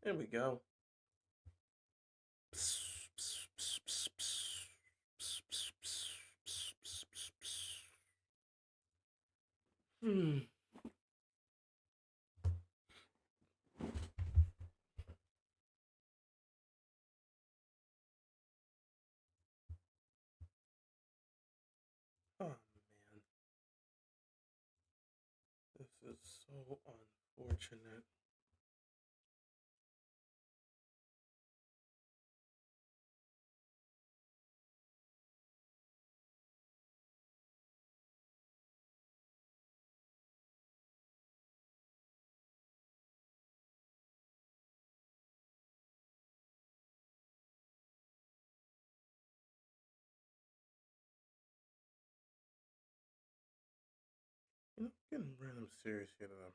There we go. Hmm. Oh man, this is so unfortunate. I'm getting random serious here that I'm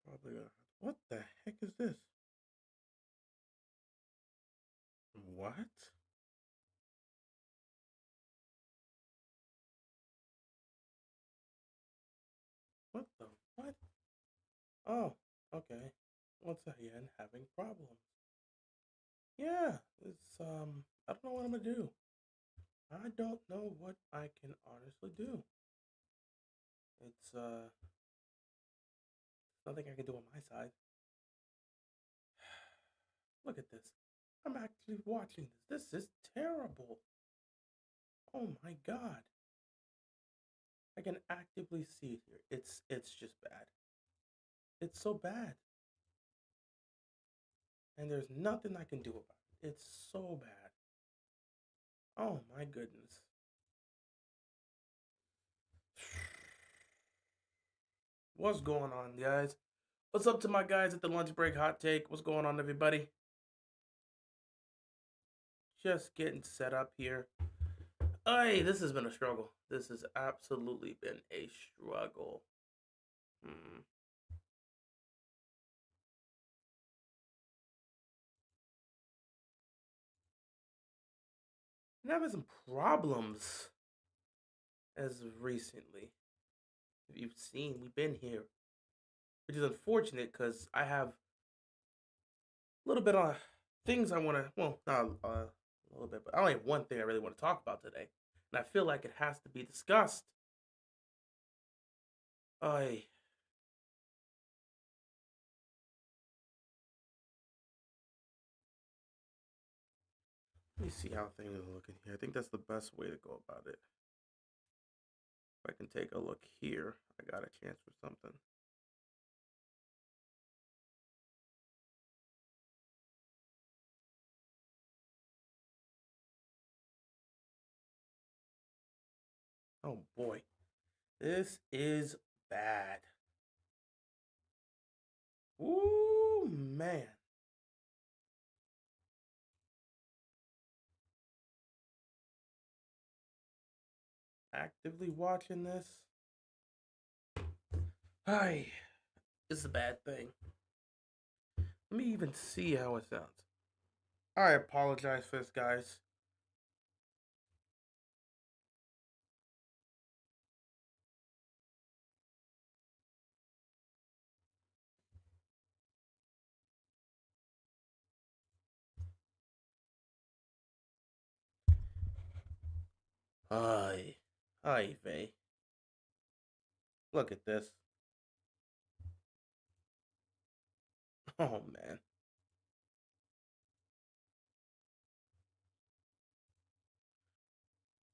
probably gonna. What the heck is this? What? What the what? Oh, okay. Once again, having problems. Yeah, I don't know what I'm gonna do. I don't know what I can honestly do. It's nothing I can do on my side. Look at this. I'm actually watching this. This is terrible. Oh my god. I can actively see it here. It's just bad. It's so bad. And there's nothing I can do about it. It's so bad. Oh my goodness. What's going on, guys? What's up to my guys at the lunch break hot take? What's going on, everybody? Just getting set up here. Hey, this has been a struggle. This has absolutely been a struggle. Hmm. I'm having some problems as of recently. If you've seen, we've been here, which is unfortunate because I have a little bit of things I want to, well, not a little bit, but I only have one thing I really want to talk about today. And I feel like it has to be discussed. I Let me see how things are looking here. I think that's the best way to go about it. If I can take a look here, I got a chance for something. Oh boy, this is bad. Ooh, man. Actively watching this. Hi, it's a bad thing. Let me even see how it sounds. I apologize for this, guys. Hi. Hi, Vay. Look at this. Oh, man.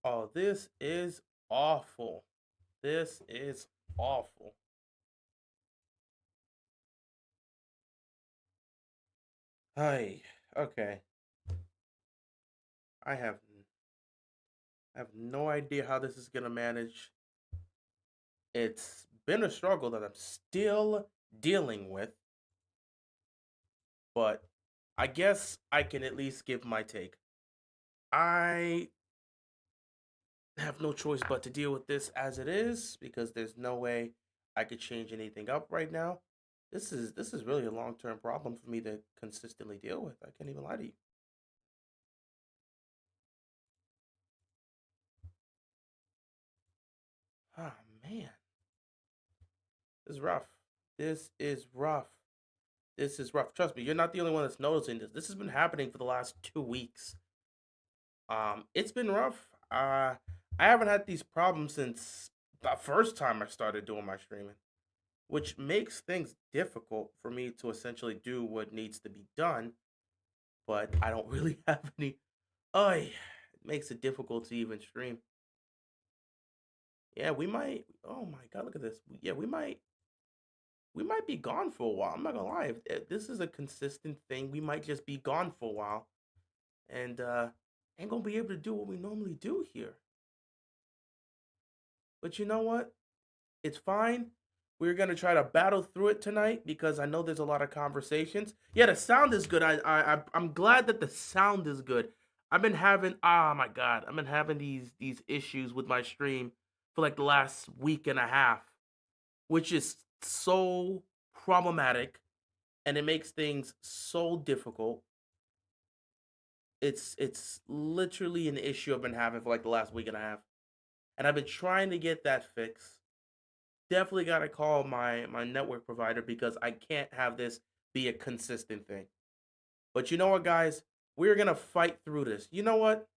Oh, this is awful. This is awful. Hi. Okay. I have I have no idea how this is gonna manage. It's been a struggle that I'm still dealing with, but I guess I can at least give my take. I have no choice but to deal with this as it is because there's no way I could change anything up right now. This is really a long-term problem for me to consistently deal with. I can't even lie to you. Ah, man. This is rough. This is rough. This is rough. Trust me, you're not the only one that's noticing this. This has been happening for the last 2 weeks. It's been rough. I haven't had these problems since the first time I started doing my streaming, which makes things difficult for me to essentially do what needs to be done. But I don't really have any. Oh, it makes it difficult to even stream. Yeah, we might. Oh my god, look at this. Yeah, we might be gone for a while. I'm not gonna lie. If this is a consistent thing, we might just be gone for a while, and ain't gonna be able to do what we normally do here. But you know what? It's fine. We're gonna try to battle through it tonight because I know there's a lot of conversations. Yeah, the sound is good. I'm glad that the sound is good. I've been having my god, I've been having these issues with my stream for like the last week and a half, which is so problematic and it makes things so difficult. It's literally an issue I've been having for like the last week and a half, and I've been trying to get that fixed. Definitely got to call my network provider because I can't have this be a consistent thing. But you know what, guys? We're gonna fight through this. You know what?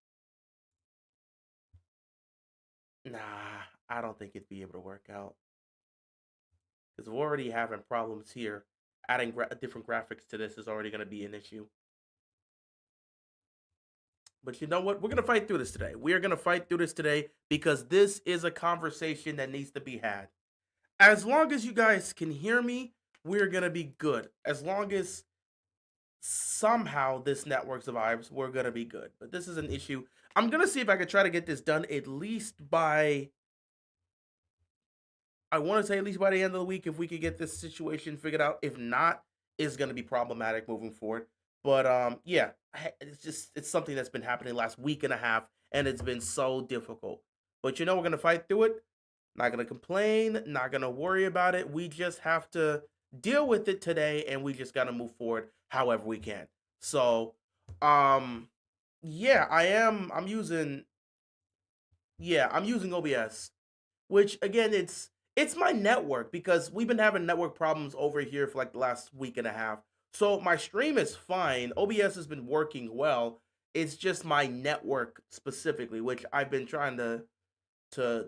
Nah, I don't think it'd be able to work out because we're already having problems here. Adding different graphics to this is already gonna be an issue. But you know what? We're gonna fight through this today. We are gonna fight through this today because this is a conversation that needs to be had. As long as you guys can hear me, we're gonna be good. As long as somehow this network survives, we're gonna be good. But this is an issue. I'm gonna see if I can try to get this done at least by, I want to say at least by the end of the week, if we could get this situation figured out. If not, it's gonna be problematic moving forward. But yeah, it's something that's been happening last week and a half, and it's been so difficult. But you know, we're gonna fight through it. Not gonna complain, not gonna worry about it. We just have to deal with it today, and we just gotta move forward however we can. So, um, yeah, I'm using, yeah, I'm using OBS, which again, it's my network because we've been having network problems over here for like the last week and a half. So my stream is fine. OBS has been working well. It's just my network specifically, which I've been trying to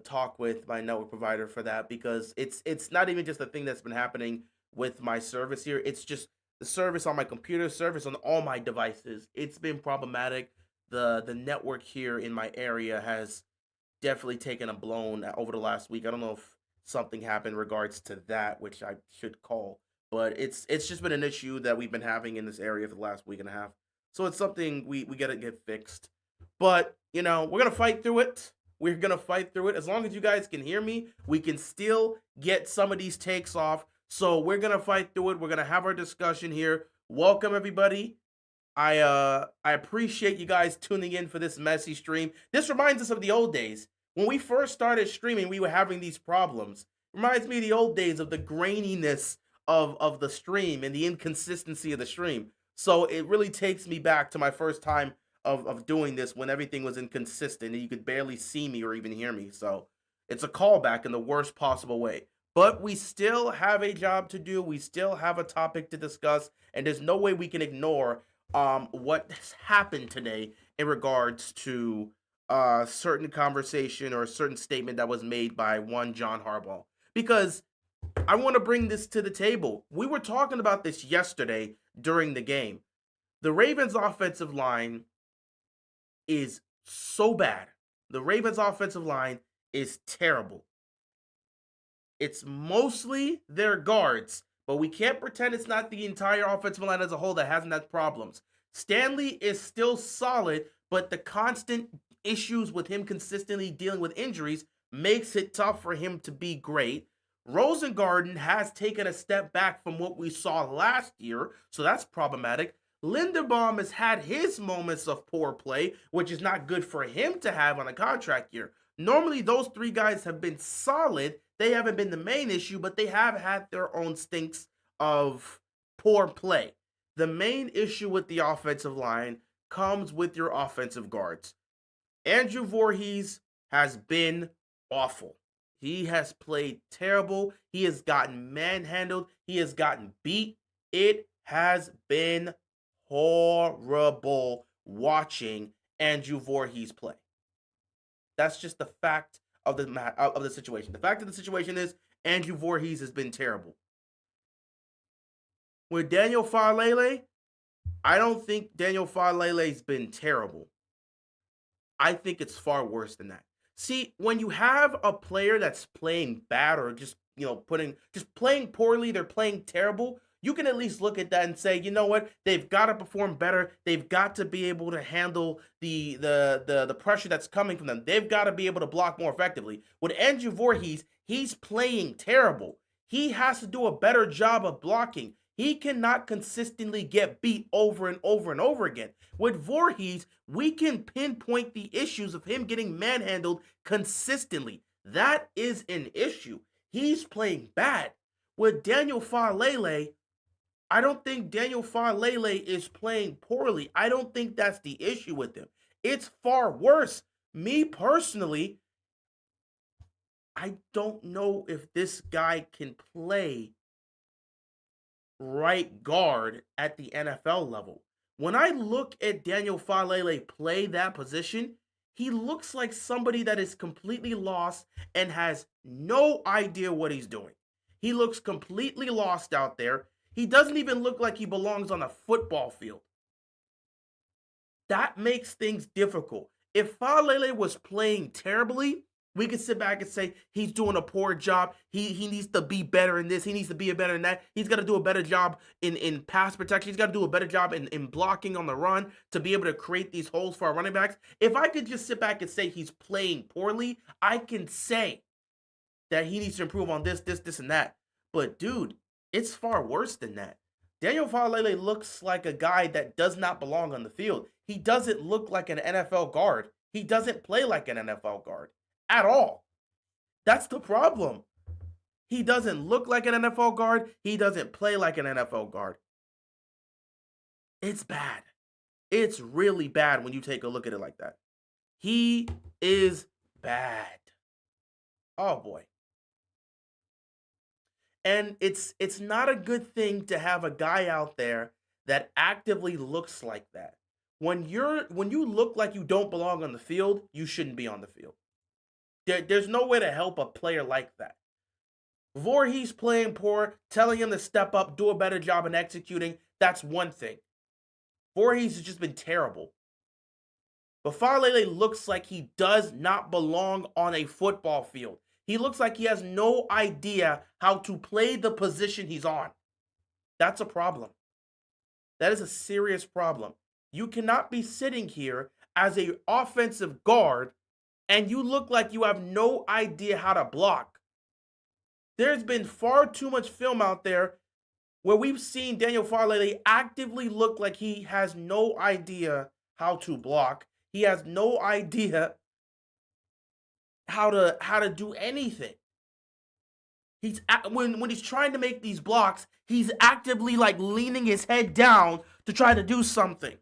talk with my network provider for that because it's not even just a thing that's been happening with my service here. It's just the service on my computer, service on all my devices. It's been problematic. The network here in my area has definitely taken a blown over the last week. I don't know if something happened in regards to that, which I should call, but it's just been an issue that we've been having in this area for the last week and a half. So it's something we gotta get fixed. But you know, we're gonna fight through it. We're gonna fight through it. As long as you guys can hear me, we can still get some of these takes off. So we're gonna fight through it. We're gonna have our discussion here. Welcome everybody. I appreciate you guys tuning in for this messy stream. This reminds us of the old days. When we first started streaming, we were having these problems. Reminds me of the old days of the graininess of the stream and the inconsistency of the stream. So it really takes me back to my first time of doing this when everything was inconsistent and you could barely see me or even hear me. So it's a callback in the worst possible way. But we still have a job to do. We still have a topic to discuss, and there's no way we can ignore what has happened today in regards to a certain conversation or a certain statement that was made by one John Harbaugh. Because I want to bring this to the table. We were talking about this yesterday during the game. The Ravens offensive line is so bad. The Ravens offensive line is terrible. It's mostly their guards, but we can't pretend it's not the entire offensive line as a whole that hasn't had problems. Stanley is still solid, but the constant issues with him consistently dealing with injuries makes it tough for him to be great. Rosengarten has taken a step back from what we saw last year, so that's problematic. Linderbaum has had his moments of poor play, which is not good for him to have on a contract year. Normally, those three guys have been solid. They haven't been the main issue, but they have had their own stinks of poor play. The main issue with the offensive line comes with your offensive guards. Andrew Voorhees has been awful. He has played terrible. He has gotten manhandled. He has gotten beat. It has been horrible watching Andrew Voorhees play. That's just the fact of the situation. The fact of the situation is Andrew Voorhees has been terrible. With Daniel Faalele, I don't think Daniel Faalele's been terrible. I think it's far worse than that. See, when you have a player that's playing bad or just, just playing poorly, they're playing terrible, you can at least look at that and say, you know what? They've got to perform better. They've got to be able to handle the pressure that's coming from them. They've got to be able to block more effectively. With Andrew Voorhees, he's playing terrible. He has to do a better job of blocking. He cannot consistently get beat over and over and over again. With Voorhees, we can pinpoint the issues of him getting manhandled consistently. That is an issue. He's playing bad. With Daniel Faalele, I don't think Daniel Faalele is playing poorly. I don't think that's the issue with him. It's far worse. Me personally, I don't know if this guy can play right guard at the NFL level. When I look at Daniel Faalele play that position, he looks like somebody that is completely lost and has no idea what he's doing. He looks completely lost out there. He doesn't even look like he belongs on a football field. That makes things difficult. If Faalele was playing terribly, we could sit back and say he's doing a poor job. He needs to be better in this. He needs to be better in that. He's got to do a better job in pass protection. He's got to do a better job in blocking on the run to be able to create these holes for our running backs. If I could just sit back and say he's playing poorly, I can say that he needs to improve on this, and that. But dude, it's far worse than that. Daniel Faalele looks like a guy that does not belong on the field. He doesn't look like an NFL guard. He doesn't play like an NFL guard at all. That's the problem. He doesn't look like an NFL guard. He doesn't play like an NFL guard. It's bad. It's really bad when you take a look at it like that. He is bad. Oh boy. And it's not a good thing to have a guy out there that actively looks like that. When you look like you don't belong on the field, you shouldn't be on the field. There's no way to help a player like that. Voorhees playing poor, telling him to step up, do a better job in executing, that's one thing. Voorhees has just been terrible. But Faalele looks like he does not belong on a football field. He looks like he has no idea how to play the position he's on. That's a problem. That is a serious problem. You cannot be sitting here as an offensive guard and you look like you have no idea how to block. There's been far too much film out there where we've seen Daniel Faalele actively look like he has no idea how to block. He has no idea how to do anything. When he's trying to make these blocks, he's actively like leaning his head down to try to do something.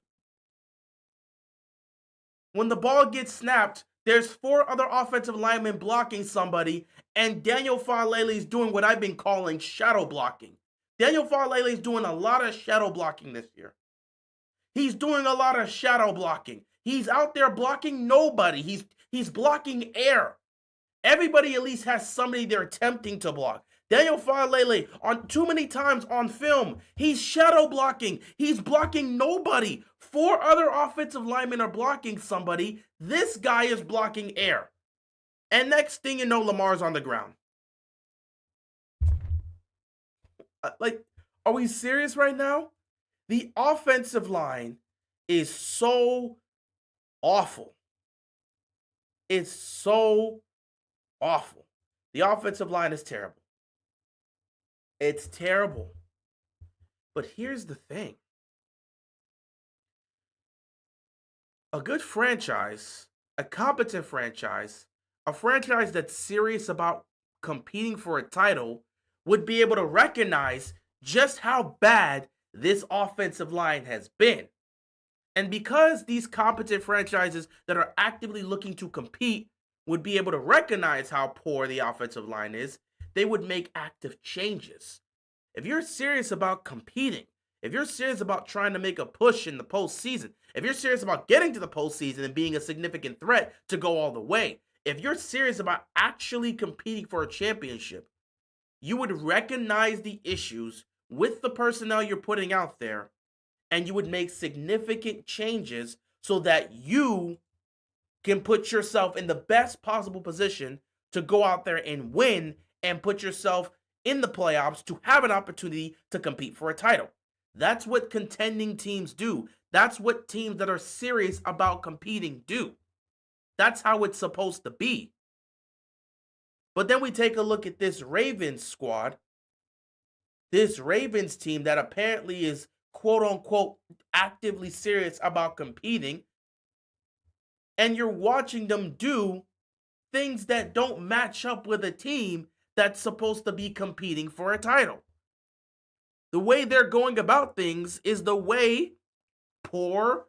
When the ball gets snapped, there's 4 other offensive linemen blocking somebody, and Daniel Faalele is doing what I've been calling shadow blocking. Daniel Faalele is doing a lot of shadow blocking this year. He's doing a lot of shadow blocking. He's out there blocking nobody. He's blocking air. Everybody at least has somebody they're attempting to block. Daniel Faalele, on too many times on film, he's shadow blocking. He's blocking nobody. 4 other offensive linemen are blocking somebody. This guy is blocking air. And next thing you know, Lamar's on the ground. Are we serious right now? The offensive line is so awful. It's so awful. The offensive line is terrible. It's terrible. But here's the thing. A good franchise, a competent franchise, a franchise that's serious about competing for a title would be able to recognize just how bad this offensive line has been. And because these competent franchises that are actively looking to compete would be able to recognize how poor the offensive line is, they would make active changes. If you're serious about competing, If you're serious about trying to make a push in the postseason, if you're serious about getting to the postseason and being a significant threat to go all the way, if you're serious about actually competing for a championship, you would recognize the issues with the personnel you're putting out there, and you would make significant changes so that you can put yourself in the best possible position to go out there and win and put yourself in the playoffs to have an opportunity to compete for a title. That's what contending teams do. That's what teams that are serious about competing do. That's how it's supposed to be. But then we take a look at this Ravens squad, this Ravens team that apparently is quote unquote actively serious about competing, and you're watching them do things that don't match up with a team that's supposed to be competing for a title. The way they're going about things is the way poor,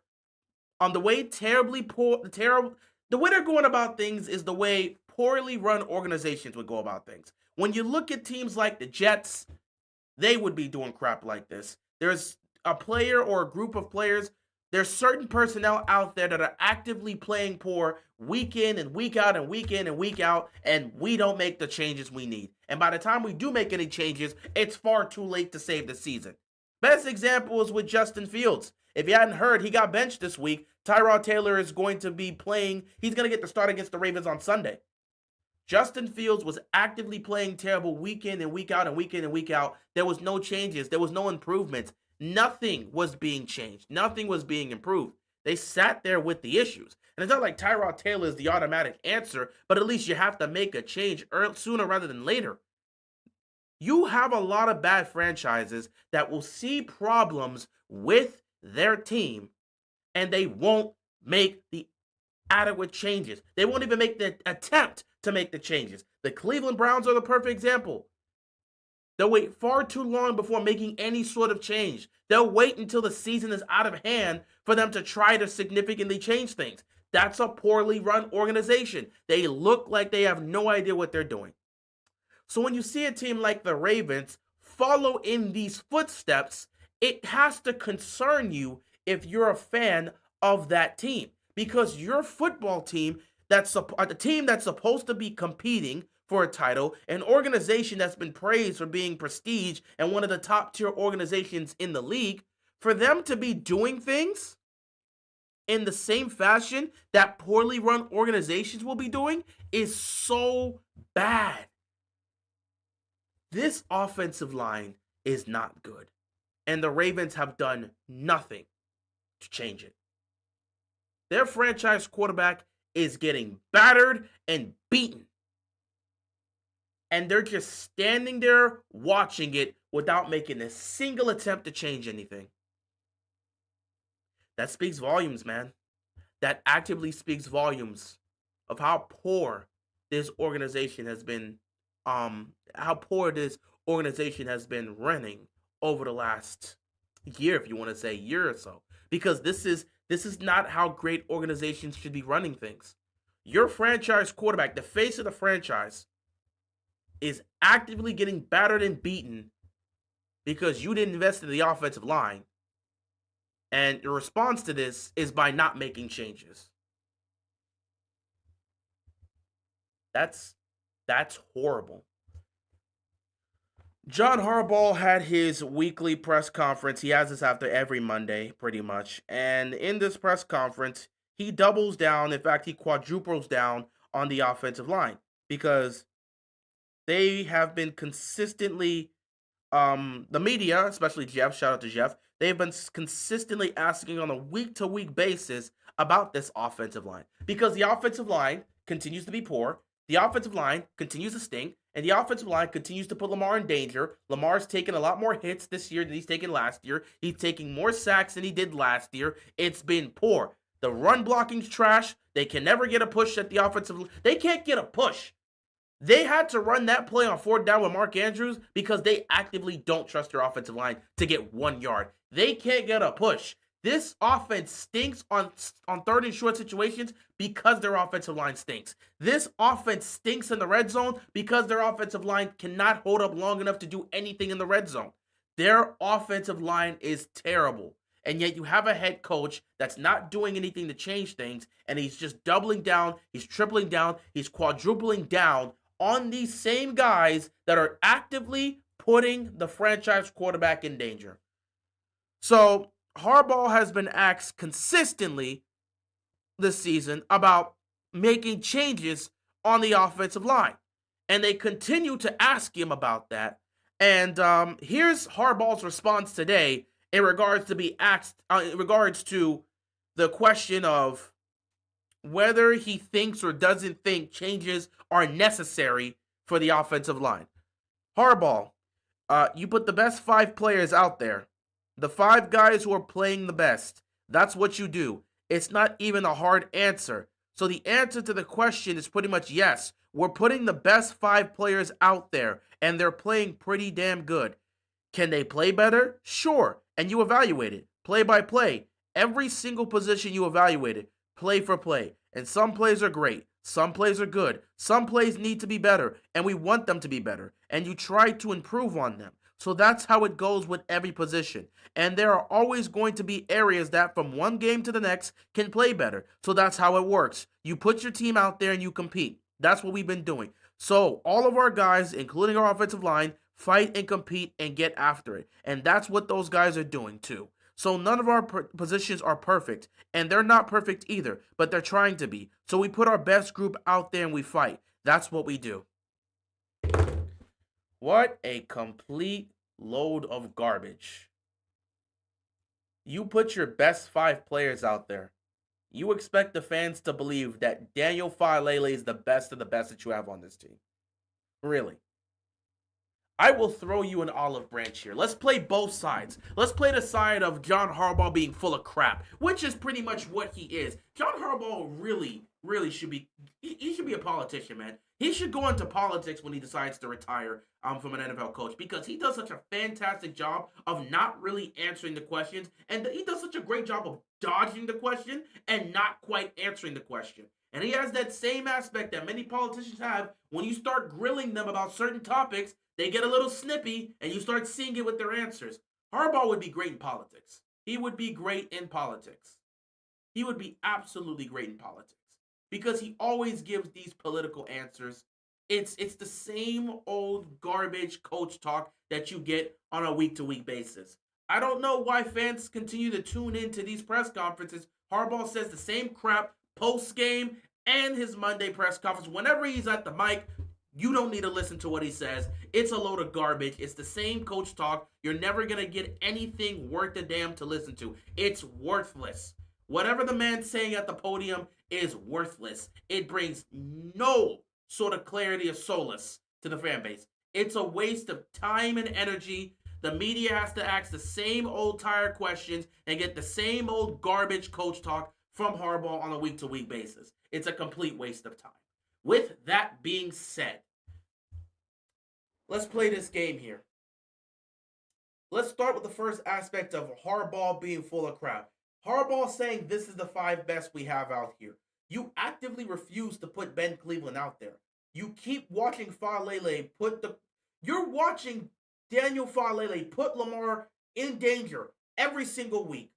on the way terribly poor, the way they're going about things is the way poorly run organizations would go about things. When you look at teams like the Jets, they would be doing crap like this. There's a player or a group of players, there's certain personnel out there that are actively playing poor week in and week out and week in and week out, and we don't make the changes we need. And by the time we do make any changes, it's far too late to save the season. Best example is with Justin Fields. If you hadn't heard, he got benched this week. Tyrod Taylor is going to be playing. He's going to get the start against the Ravens on Sunday. Justin Fields was actively playing terrible week in and week out and week in and week out. There was no changes. There was no improvements. Nothing was being changed. Nothing was being improved. They sat there with the issues. And it's not like Tyrod Taylor is the automatic answer, but at least you have to make a change sooner rather than later. You have a lot of bad franchises that will see problems with their team, and they won't make the adequate changes. They won't even make the attempt to make the changes. The Cleveland Browns are the perfect example. They'll wait far too long before making any sort of change. They'll wait until the season is out of hand for them to try to significantly change things. That's a poorly run organization. They look like they have no idea what they're doing. So when you see a team like the Ravens follow in these footsteps, it has to concern you if you're a fan of that team. Because your football team, that's a team that's supposed to be competing for a title, an organization that's been praised for being prestige and one of the top tier organizations in the league, for them to be doing things in the same fashion that poorly run organizations will be doing is so bad. This offensive line is not good, and the Ravens have done nothing to change it. Their franchise quarterback is getting battered and beaten. And they're just standing there watching it without making a single attempt to change anything. That speaks volumes, man. That actively speaks volumes of how poor this organization has been, running over the last year, if you want to say year or so. Because this is not how great organizations should be running things. Your franchise quarterback, the face of the franchise, is actively getting battered and beaten because you didn't invest in the offensive line. And your response to this is by not making changes. That's horrible. John Harbaugh had his weekly press conference. He has this after every Monday, pretty much. And in this press conference, he doubles down. In fact, he quadruples down on the offensive line because they have been consistently, the media, especially Jeff, shout out to Jeff, they have been consistently asking on a week-to-week basis about this offensive line. Because the offensive line continues to be poor, the offensive line continues to stink, and the offensive line continues to put Lamar in danger. Lamar's taken a lot more hits this year than he's taken last year. He's taking more sacks than he did last year. It's been poor. The run blocking's trash. They can never get a push at the offensive. They can't get a push. They had to run that play on 4th down with Mark Andrews because they actively don't trust their offensive line to get 1 yard. They can't get a push. This offense stinks on 3rd and short situations because their offensive line stinks. This offense stinks in the red zone because their offensive line cannot hold up long enough to do anything in the red zone. Their offensive line is terrible. And yet you have a head coach that's not doing anything to change things, and he's just doubling down, he's tripling down, he's quadrupling down on these same guys that are actively putting the franchise quarterback in danger. So Harbaugh has been asked consistently this season about making changes on the offensive line. And they continue to ask him about that. And here's Harbaugh's response today in regards to be asked, in regards to the question of whether he thinks or doesn't think changes are necessary for the offensive line. Harbaugh, you put the best 5 players out there, the 5 guys who are playing the best. That's what you do. It's not even a hard answer. So the answer to the question is pretty much yes. We're putting the best 5 players out there, and they're playing pretty damn good. Can they play better? Sure. And you evaluate it play by play. Every single position you evaluate it, play for play. And some plays are great. Some plays are good. Some plays need to be better, and we want them to be better. And you try to improve on them. So that's how it goes with every position. And there are always going to be areas that from one game to the next can play better. So that's how it works. You put your team out there and you compete. That's what we've been doing. So all of our guys, including our offensive line, fight and compete and get after it. And that's what those guys are doing too. So none of our positions are perfect, and they're not perfect either, but they're trying to be. So we put our best group out there and we fight. That's what we do. What a complete load of garbage. You put your best 5 players out there. You expect the fans to believe that Daniel Faalele is the best of the best that you have on this team. Really. I will throw you an olive branch here. Let's play both sides. Let's play the side of John Harbaugh being full of crap, which is pretty much what he is. John Harbaugh really should be, he should be a politician, man. He should go into politics when he decides to retire from an NFL coach because he does such a fantastic job of not really answering the questions, and he does such a great job of dodging the question and not quite answering the question. And he has that same aspect that many politicians have when you start grilling them about certain topics. They get a little snippy, and you start seeing it with their answers. Harbaugh would be great in politics. He would be great in politics. He would be absolutely great in politics because he always gives these political answers. It's the same old garbage coach talk that you get on a week-to-week basis. I don't know why fans continue to tune into these press conferences. Harbaugh says the same crap post-game and his Monday press conference. Whenever he's at the mic, you don't need to listen to what he says. It's a load of garbage. It's the same coach talk. You're never going to get anything worth a damn to listen to. It's worthless. Whatever the man's saying at the podium is worthless. It brings no sort of clarity or solace to the fan base. It's a waste of time and energy. The media has to ask the same old tired questions and get the same old garbage coach talk from Harbaugh on a week-to-week basis. It's a complete waste of time. With that being said, let's play this game here. Let's start with the first aspect of Harbaugh being full of crap. Harbaugh saying this is the 5 best we have out here. You actively refuse to put Ben Cleveland out there. You keep watching Faalele you're watching Daniel Faalele put Lamar in danger every single week.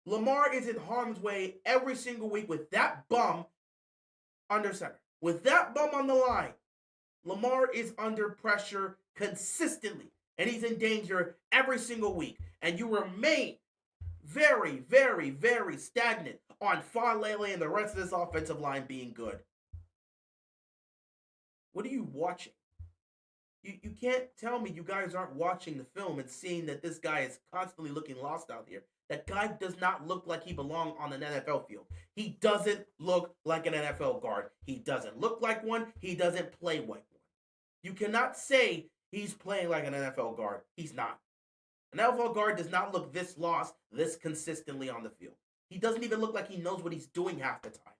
Lamar is in harm's way every single week with that bum under center. With that bum on the line, Lamar is under pressure consistently, and he's in danger every single week. And you remain very, very, very stagnant on Faalele and the rest of this offensive line being good. What are you watching? You can't tell me you guys aren't watching the film and seeing that this guy is constantly looking lost out here. That guy does not look like he belongs on an NFL field. He doesn't look like an NFL guard. He doesn't look like one. He doesn't play like one. You cannot say he's playing like an NFL guard. He's not. An NFL guard does not look this lost, this consistently on the field. He doesn't even look like he knows what he's doing half the time.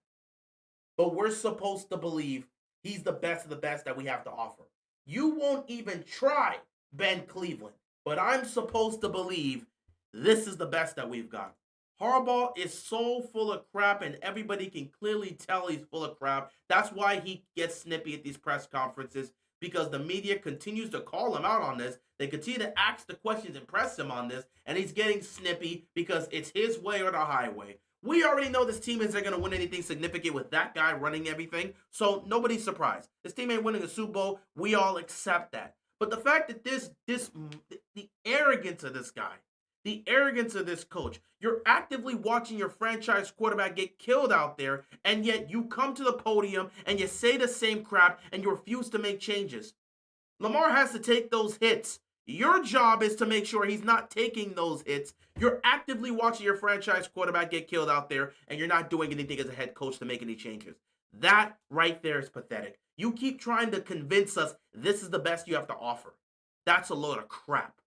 But we're supposed to believe he's the best of the best that we have to offer. You won't even try Ben Cleveland, but I'm supposed to believe this is the best that we've got. Harbaugh is so full of crap, and everybody can clearly tell he's full of crap. That's why he gets snippy at these press conferences, because the media continues to call him out on this. They continue to ask the questions and press him on this, and he's getting snippy because it's his way or the highway. We already know this team isn't going to win anything significant with that guy running everything, so nobody's surprised. This team ain't winning a Super Bowl. We all accept that. But the fact that the arrogance of this guy, the arrogance of this coach, you're actively watching your franchise quarterback get killed out there, and yet you come to the podium and you say the same crap and you refuse to make changes. Lamar has to take those hits. Your job is to make sure he's not taking those hits. You're actively watching your franchise quarterback get killed out there, and you're not doing anything as a head coach to make any changes. That right there is pathetic. You keep trying to convince us this is the best you have to offer. That's a load of crap.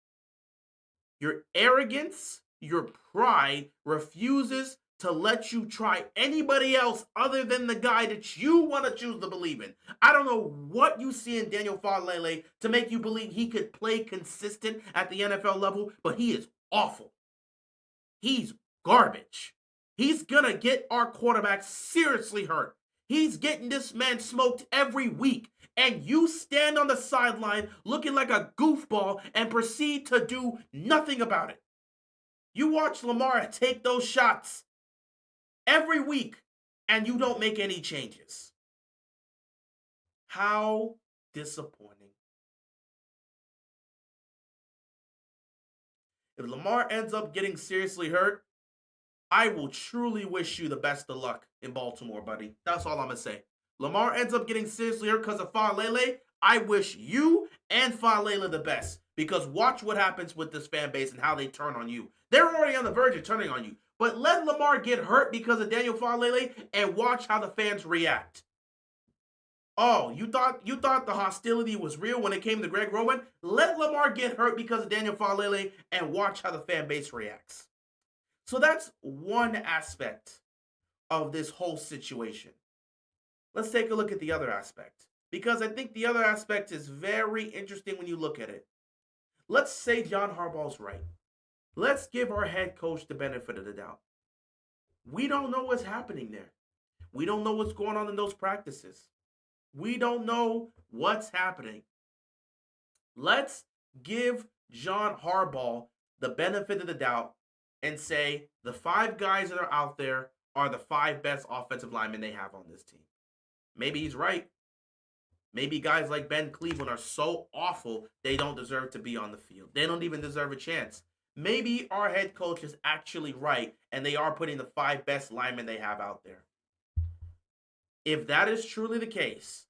Your arrogance, your pride refuses to let you try anybody else other than the guy that you want to choose to believe in. I don't know what you see in Daniel Faalele to make you believe he could play consistent at the NFL level, but he is awful. He's garbage. He's going to get our quarterback seriously hurt. He's getting this man smoked every week. And you stand on the sideline looking like a goofball and proceed to do nothing about it. You watch Lamar take those shots every week, and you don't make any changes. How disappointing. If Lamar ends up getting seriously hurt, I will truly wish you the best of luck in Baltimore, buddy. That's all I'm going to say. Lamar ends up getting seriously hurt because of Faalele. I wish you and Faalele the best, because watch what happens with this fan base and how they turn on you. They're already on the verge of turning on you. But let Lamar get hurt because of Daniel Faalele and watch how the fans react. Oh, you thought the hostility was real when it came to Greg Roman? Let Lamar get hurt because of Daniel Faalele and watch how the fan base reacts. So that's one aspect of this whole situation. Let's take a look at the other aspect, because I think the other aspect is very interesting when you look at it. Let's say John Harbaugh's right. Let's give our head coach the benefit of the doubt. We don't know what's happening there. We don't know what's going on in those practices. We don't know what's happening. Let's give John Harbaugh the benefit of the doubt and say the 5 guys that are out there are the 5 best offensive linemen they have on this team. Maybe he's right. Maybe guys like Ben Cleveland are so awful they don't deserve to be on the field. They don't even deserve a chance. Maybe our head coach is actually right and they are putting the 5 best linemen they have out there. If that is truly the case,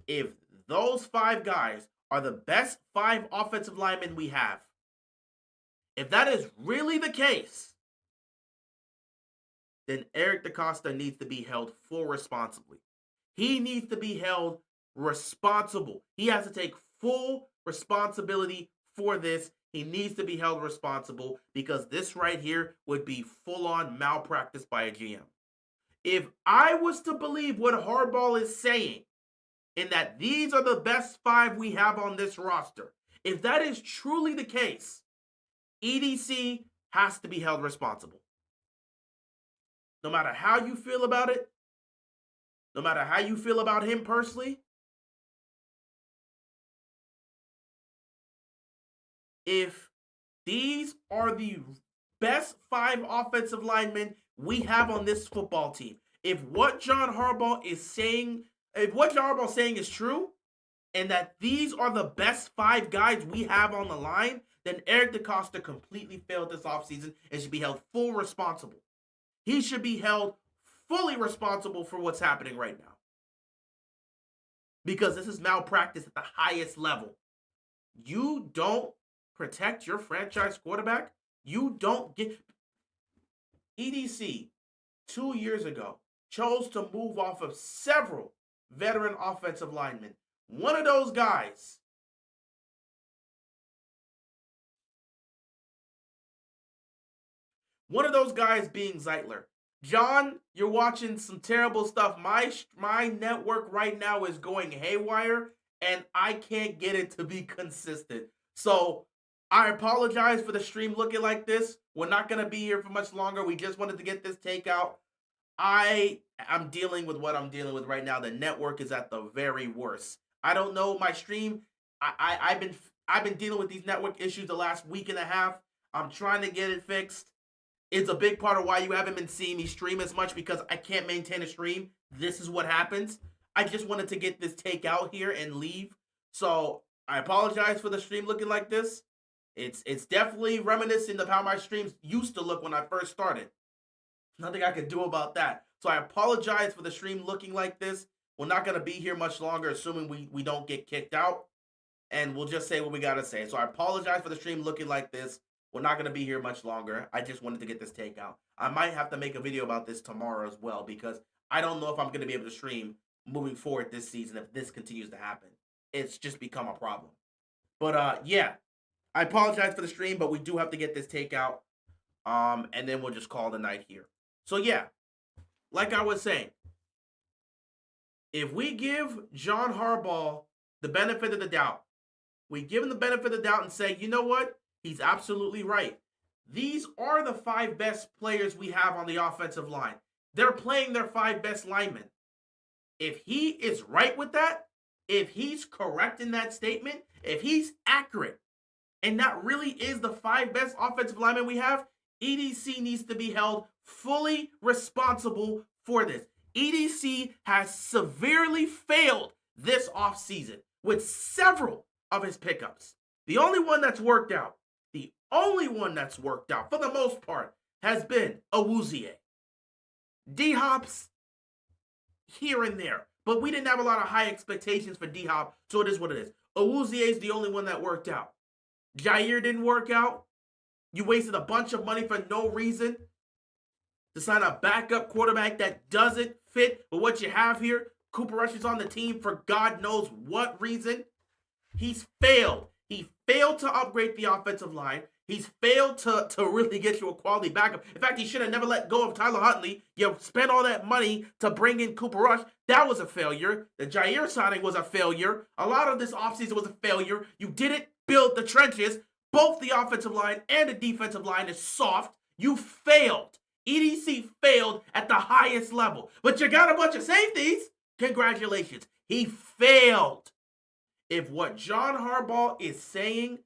if those 5 guys are the best 5 offensive linemen we have, if that is really the case, then Eric DeCosta needs to be held full responsibly. He needs to be held responsible. He has to take full responsibility for this. He needs to be held responsible because this right here would be full-on malpractice by a GM. If I was to believe what Harbaugh is saying, in that these are the best 5 we have on this roster, if that is truly the case, EDC has to be held responsible. No matter how you feel about it, no matter how you feel about him personally, if these are the best 5 offensive linemen we have on this football team, if what John Harbaugh is saying is true, and that these are the best 5 guys we have on the line, then Eric DeCosta completely failed this offseason and should be held full responsible. He should be held fully responsible for what's happening right now. Because this is malpractice at the highest level. You don't protect your franchise quarterback. You don't get... EDC, 2 years ago, chose to move off of several veteran offensive linemen. One of those guys being Zeitler. John, you're watching some terrible stuff. My network right now is going haywire, and I can't get it to be consistent. So I apologize for the stream looking like this. We're not going to be here for much longer. We just wanted to get this take out. I'm dealing with what I'm dealing with right now. The network is at the very worst. I don't know my stream. I've been dealing with these network issues the last week and a half. I'm trying to get it fixed. It's a big part of why you haven't been seeing me stream as much because I can't maintain a stream. This is what happens. I just wanted to get this take out here and leave. So I apologize for the stream looking like this. It's definitely reminiscent of how my streams used to look when I first started. Nothing I could do about that. So I apologize for the stream looking like this. We're not gonna be here much longer, assuming we don't get kicked out. And we'll just say what we gotta say. So I apologize for the stream looking like this. We're not gonna be here much longer. I just wanted to get this take out. I might have to make a video about this tomorrow as well because I don't know if I'm gonna be able to stream moving forward this season if this continues to happen. It's just become a problem. But yeah, I apologize for the stream, but we do have to get this take out. And then we'll just call the night here. So yeah, like I was saying, if we give John Harbaugh the benefit of the doubt, we give him the benefit of the doubt and say, you know what? He's absolutely right. These are the five best players we have on the offensive line. They're playing their five best linemen. If he is right with that, if he's correct in that statement, if he's accurate, and that really is the five best offensive linemen we have, EDC needs to be held fully responsible for this. EDC has severely failed this offseason with several of his pickups. The only one that's worked out for the most part has been Awuzie. D-Hop's here and there, but we didn't have a lot of high expectations for D-Hop, so it is what it is. Awuzie is the only one that worked out. Jaire didn't work out. You wasted a bunch of money for no reason to sign a backup quarterback that doesn't fit with what you have here. Cooper Rush is on the team for God knows what reason. He's failed. He failed to upgrade the offensive line. He's failed to really get you a quality backup. In fact, he should have never let go of Tyler Huntley. You spent all that money to bring in Cooper Rush. That was a failure. The Jaire signing was a failure. A lot of this offseason was a failure. You didn't build the trenches. Both the offensive line and the defensive line is soft. You failed. EDC failed at the highest level. But you got a bunch of safeties. Congratulations. He failed. If what John Harbaugh is saying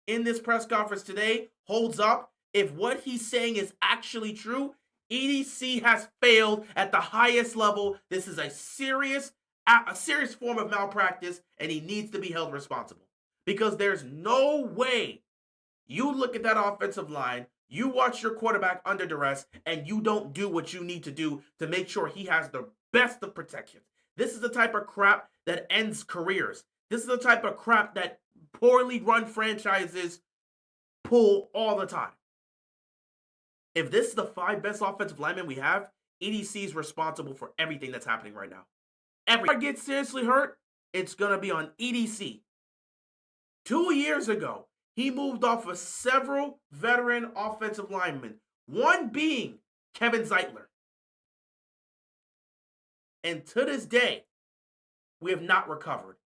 in this press conference today holds up, if what he's saying is actually true, EDC has failed at the highest level. This is a serious form of malpractice, and he needs to be held responsible. Because there's no way you look at that offensive line, you watch your quarterback under duress, and you don't do what you need to do to make sure he has the best of protections. This is the type of crap that ends careers. This is the type of crap that poorly run franchises pull all the time. If this is the five best offensive linemen we have, EDC is responsible for everything that's happening right now. If I get seriously hurt, it's going to be on EDC. 2 years ago, he moved off of several veteran offensive linemen, one being Kevin Zeitler. And to this day, we have not recovered.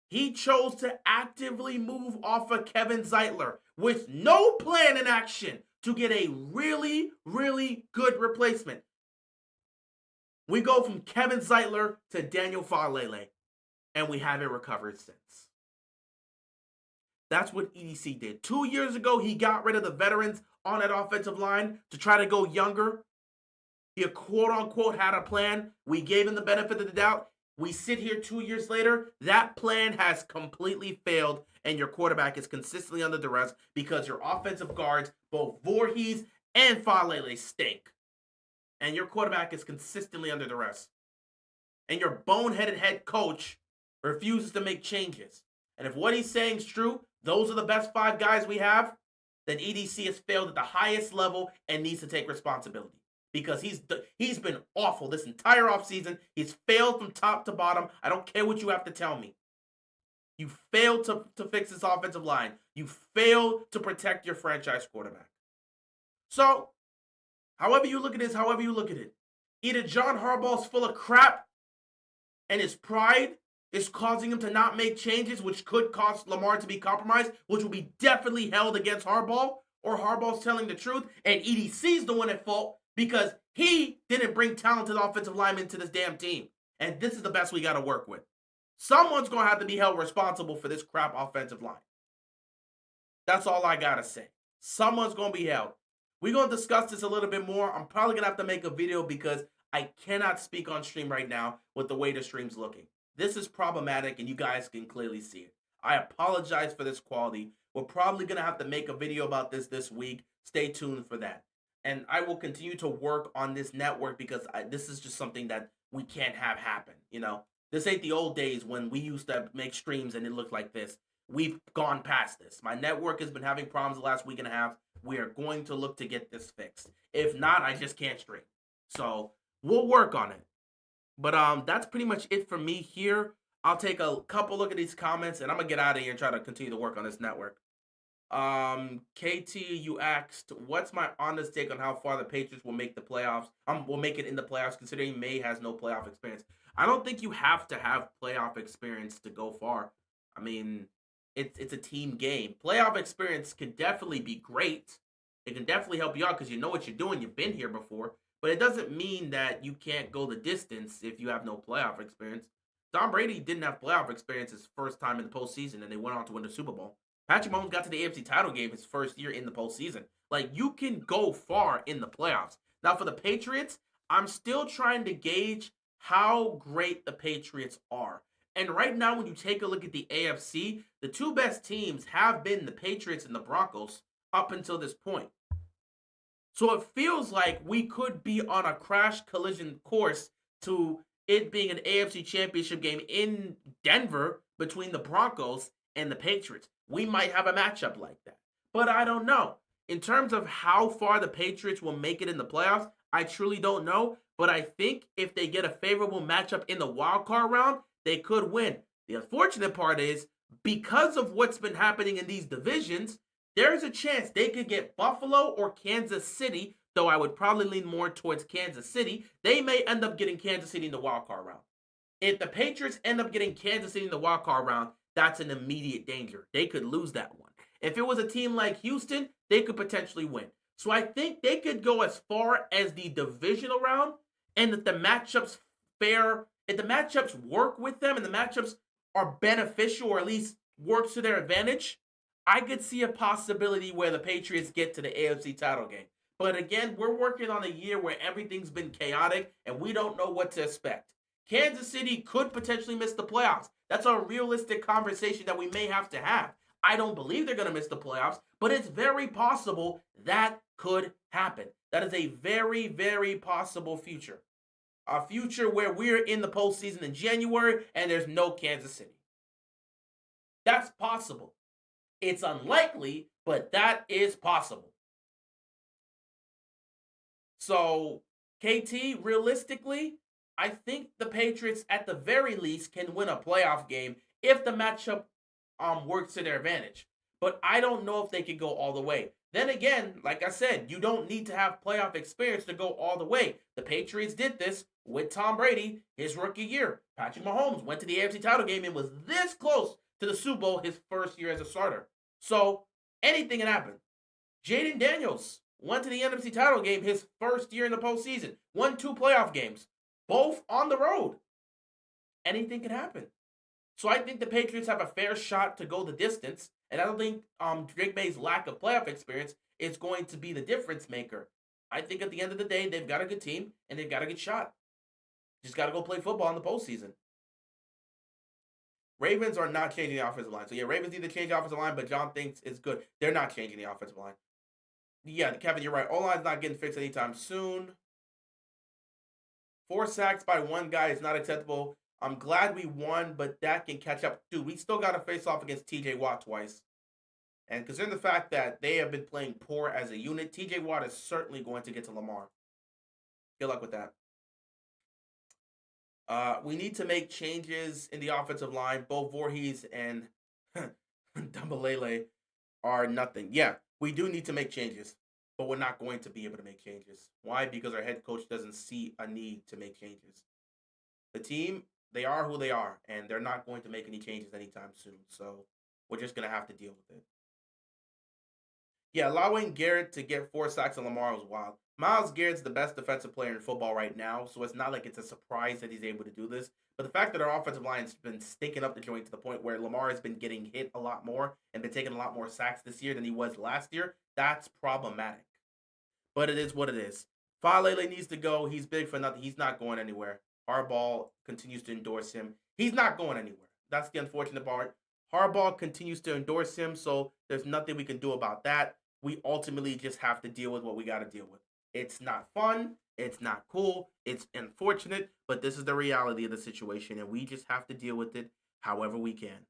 He chose to actively move off of Kevin Zeitler with no plan in action to get a really, really good replacement. We go from Kevin Zeitler to Daniel Faalele, and we haven't recovered since. That's what EDC did. 2 years ago, he got rid of the veterans on that offensive line to try to go younger. He quote-unquote had a plan. We gave him the benefit of the doubt. We sit here 2 years later. That plan has completely failed, and your quarterback is consistently under duress because your offensive guards, both Voorhees and Faalele, stink. And your quarterback is consistently under duress. And your boneheaded head coach refuses to make changes. And if what he's saying is true, those are the best five guys we have, then EDC has failed at the highest level and needs to take responsibility. Because he's been awful this entire offseason. He's failed from top to bottom. I don't care what you have to tell me. You failed to fix this offensive line. You failed to protect your franchise quarterback. So, however you look at this, however you look at it, either John Harbaugh's full of crap and his pride is causing him to not make changes, which could cause Lamar to be compromised, which will be definitely held against Harbaugh, or Harbaugh's telling the truth, and EDC's the one at fault because he didn't bring talented offensive linemen to this damn team. And this is the best we got to work with. Someone's going to have to be held responsible for this crap offensive line. That's all I got to say. Someone's going to be held. We're going to discuss this a little bit more. I'm probably going to have to make a video because I cannot speak on stream right now with the way the stream's looking. This is problematic and you guys can clearly see it. I apologize for this quality. We're probably going to have to make a video about this week. Stay tuned for that. And I will continue to work on this network because this is just something that we can't have happen. This ain't the old days when we used to make streams and it looked like this. We've gone past this. My network has been having problems the last week and a half. We are going to look to get this fixed. If not, I just can't stream. So we'll work on it. But that's pretty much it for me here. I'll take a couple look at these comments and I'm gonna get out of here and try to continue to work on this network. KT, you asked, what's my honest take on how far the Patriots will make the playoffs? Will make it in the playoffs, considering May has no playoff experience. I don't think you have to have playoff experience to go far. I mean, it's a team game. Playoff experience can definitely be great. It can definitely help you out because you know what you're doing. You've been here before, but it doesn't mean that you can't go the distance if you have no playoff experience. Tom Brady didn't have playoff experience his first time in the postseason, and they went on to win the Super Bowl. Patrick Mahomes got to the AFC title game his first year in the postseason. Like, you can go far in the playoffs. Now, for the Patriots, I'm still trying to gauge how great the Patriots are. And right now, when you take a look at the AFC, the two best teams have been the Patriots and the Broncos up until this point. So it feels like we could be on a crash collision course to it being an AFC championship game in Denver between the Broncos and the Patriots. We might have a matchup like that. But I don't know. In terms of how far the Patriots will make it in the playoffs, I truly don't know. But I think if they get a favorable matchup in the wild card round, they could win. The unfortunate part is because of what's been happening in these divisions, there's a chance they could get Buffalo or Kansas City, though I would probably lean more towards Kansas City. They may end up getting Kansas City in the wild card round. If the Patriots end up getting Kansas City in the wild card round, that's an immediate danger. They could lose that one. If it was a team like Houston, they could potentially win. So I think they could go as far as the divisional round, and if the matchups fair, if the matchups work with them and the matchups are beneficial or at least works to their advantage, I could see a possibility where the Patriots get to the AFC title game. But again, we're working on a year where everything's been chaotic and we don't know what to expect. Kansas City could potentially miss the playoffs. That's a realistic conversation that we may have to have. I don't believe they're going to miss the playoffs, but it's very possible that could happen. That is a very, very possible future. A future where we're in the postseason in January and there's no Kansas City. That's possible. It's unlikely, but that is possible. So, KT, realistically, I think the Patriots, at the very least, can win a playoff game if the matchup works to their advantage. But I don't know if they can go all the way. Then again, like I said, you don't need to have playoff experience to go all the way. The Patriots did this with Tom Brady his rookie year. Patrick Mahomes went to the AFC title game and was this close to the Super Bowl his first year as a starter. So anything can happen. Jaden Daniels went to the NFC title game his first year in the postseason. Won 2 playoff games, both on the road. Anything can happen. So I think the Patriots have a fair shot to go the distance, and I don't think Drake May's lack of playoff experience is going to be the difference maker. I think at the end of the day, they've got a good team and they've got a good shot. Just got to go play football in the postseason. Ravens are not changing the offensive line. So yeah, Ravens need to change the offensive line, but John thinks it's good. They're not changing the offensive line. Yeah, Kevin, you're right. O-line's not getting fixed anytime soon. 4 sacks by one guy is not acceptable. I'm glad we won, but that can catch up. Dude, we still got to face off against TJ Watt twice. And considering the fact that they have been playing poor as a unit, TJ Watt is certainly going to get to Lamar. Good luck with that. We need to make changes in the offensive line. Both Voorhees and Dumbalele are nothing. Yeah, we do need to make changes, but we're not going to be able to make changes. Why? Because our head coach doesn't see a need to make changes. The team, they are who they are, and they're not going to make any changes anytime soon. So we're just going to have to deal with it. Yeah, allowing Garrett to get 4 sacks on Lamar was wild. Miles Garrett's the best defensive player in football right now, so it's not like it's a surprise that he's able to do this. But the fact that our offensive line's been stinking up the joint to the point where Lamar has been getting hit a lot more and been taking a lot more sacks this year than he was last year, that's problematic. But it is what it is. Falele needs to go. He's big for nothing. He's not going anywhere. Harbaugh continues to endorse him. He's not going anywhere. That's the unfortunate part. Harbaugh continues to endorse him, so there's nothing we can do about that. We ultimately just have to deal with what we got to deal with. It's not fun. It's not cool. It's unfortunate, but this is the reality of the situation, and we just have to deal with it however we can.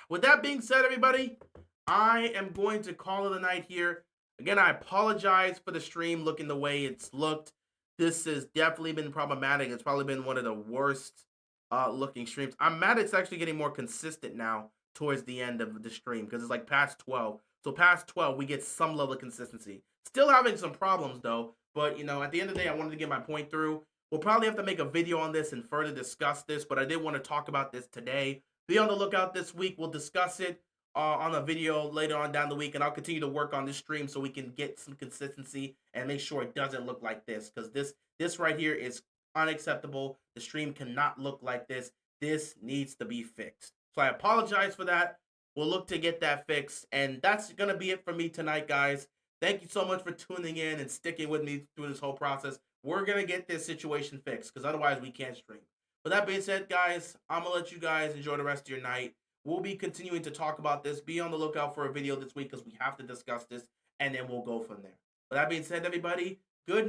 With that being said, everybody, I am going to call it a night here. Again, I apologize for the stream looking the way it's looked. This has definitely been problematic. It's probably been one of the worst looking streams. I'm mad it's actually getting more consistent now towards the end of the stream because it's like past 12. So past 12, we get some level of consistency. Still having some problems though, but at the end of the day, I wanted to get my point through. We'll probably have to make a video on this and further discuss this, but I did want to talk about this today. Be on the lookout this week. We'll discuss it on a video later on down the week, and I'll continue to work on this stream so we can get some consistency and make sure it doesn't look like this because this right here is unacceptable. The stream cannot look like this. This needs to be fixed. So I apologize for that. We'll look to get that fixed, and that's gonna be it for me tonight, guys. Thank you so much for tuning in and sticking with me through this whole process. We're gonna get this situation fixed because otherwise we can't stream. With that being said, guys, I'm gonna let you guys enjoy the rest of your night. We'll be continuing to talk about this. Be on the lookout for a video this week because we have to discuss this, and then we'll go from there. With that being said, everybody, good